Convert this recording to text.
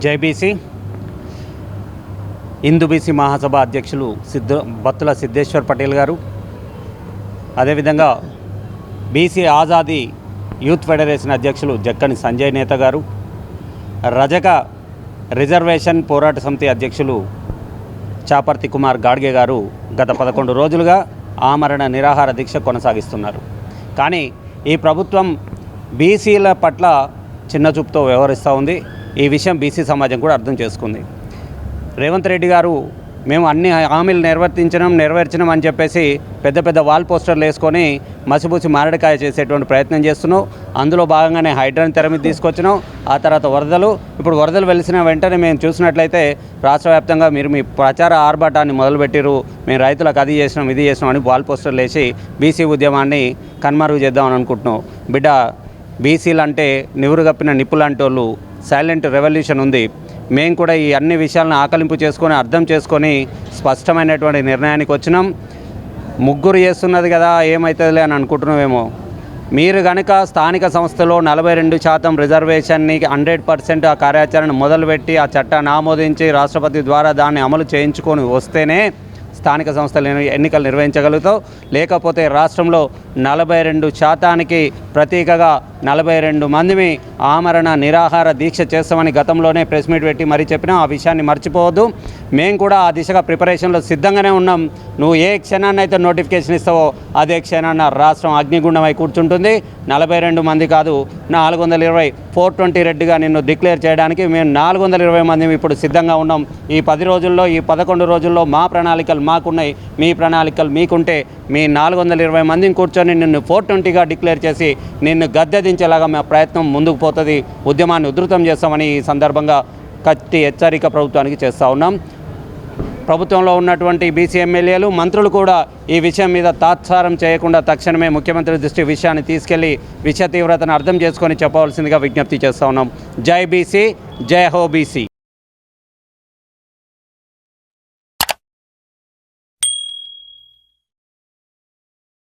జై BC Hindu BC మహాసభ అధ్యక్షులు బత్తుల సిద్ధేశ్వర్ పటేల్ గారు, అదేవిధంగా బీసీ ఆజాదీ యూత్ ఫెడరేషన్ అధ్యక్షులు జక్కని సంజయ్ నేత గారు, రజక రిజర్వేషన్ పోరాట సమితి అధ్యక్షులు చాపర్తి కుమార్ గాడ్గే గారు గత 11 రోజులుగా ఆమరణ నిరాహార దీక్ష కొనసాగిస్తున్నారు. కానీ ఈ ప్రభుత్వం బీసీల పట్ల చిన్నచూపుతో వ్యవహరిస్తూ ఉంది. ఈ విషయం బీసీ సమాజం కూడా అర్థం చేసుకుంది. రేవంత్ రెడ్డి గారు మేము అన్ని హామీలు నెరవేర్చినాం అని చెప్పేసి పెద్ద పెద్ద వాల్ పోస్టర్లు వేసుకొని మసిపూసి మారడికాయ చేసేటువంటి ప్రయత్నం చేస్తున్నాం. అందులో భాగంగానే హైడ్రాని తెర మీద తీసుకొచ్చినాం. ఆ తర్వాత ఇప్పుడు వరదలు వెలిసిన వెంటనే మేము చూసినట్లయితే రాష్ట్ర వ్యాప్తంగా మీరు మీ ప్రచార ఆర్భాటాన్ని మొదలుపెట్టిరు, మేము రైతులకు అది చేసినాం ఇది చేసినాం అని వాల్ పోస్టర్లు వేసి బీసీ ఉద్యమాన్ని కన్మరుగు చేద్దామని అనుకుంటున్నాం. బిడ్డ, బీసీలు అంటే నివురుగప్పిన నిప్పులాంటి వాళ్ళు, సైలెంట్ రెవల్యూషన్ ఉంది. మేము కూడా ఈ అన్ని విషయాలను ఆకలింపు చేసుకొని అర్థం చేసుకొని స్పష్టమైనటువంటి నిర్ణయానికి వచ్చినాం. ముగ్గురు చేస్తున్నది కదా ఏమవుతుందిలే అని అనుకుంటున్నామేమో. మీరు కనుక స్థానిక సంస్థలో 42% రిజర్వేషన్ని 100% ఆ కార్యాచరణ మొదలుపెట్టి ఆ చట్టాన్ని ఆమోదించి రాష్ట్రపతి ద్వారా దాన్ని అమలు చేయించుకొని వస్తేనే స్థానిక సంస్థలు ఎన్నికలు నిర్వహించగలుగుతావు. లేకపోతే రాష్ట్రంలో 42% ప్రతీకగా 42 మందిని ఆమరణ నిరాహార దీక్ష చేస్తామని గతంలోనే ప్రెస్ మీట్ పెట్టి మరీ చెప్పినా ఆ విషయాన్ని మర్చిపోవద్దు. మేము కూడా ఆ దిశగా ప్రిపరేషన్లో సిద్ధంగానే ఉన్నాం. నువ్వు ఏ క్షణాన్ని అయితే నోటిఫికేషన్ ఇస్తావో అదే క్షణాన్న రాష్ట్రం అగ్నిగుండమై కూర్చుంటుంది. 42 మంది కాదు 420 420 రెడ్డిగా నిన్ను డిక్లేర్ చేయడానికి మేము 420 మంది ఇప్పుడు సిద్ధంగా ఉన్నాం. ఈ 10 రోజుల్లో ఈ 11 రోజుల్లో మా ప్రణాళికలు మాకున్నాయి, మీ ప్రణాళికలు మీకుంటే మీ 420 మందిని కూర్చొని నిన్ను 420గా డిక్లేర్ చేసి నిన్ను గద్దెదించేలాగా మా ప్రయత్నం ముందుకు పోతుంది. ఉద్యమాన్ని ఉధృతం చేస్తామని ఈ సందర్భంగా గట్టి హెచ్చరిక ప్రభుత్వానికి చేస్తూ ఉన్నాం. ప్రభుత్వంలో ఉన్నటువంటి బీసీ ఎమ్మెల్యేలు, మంత్రులు కూడా ఈ విషయం మీద తాత్సారం చేయకుండా తక్షణమే ముఖ్యమంత్రి దృష్టి విషయాన్ని తీసుకెళ్లి విషయ తీవ్రతను అర్థం చేసుకొని చెప్పవలసిందిగా విజ్ఞప్తి చేస్తూ ఉన్నాం. జై బీసీ, జై హో బీసీ.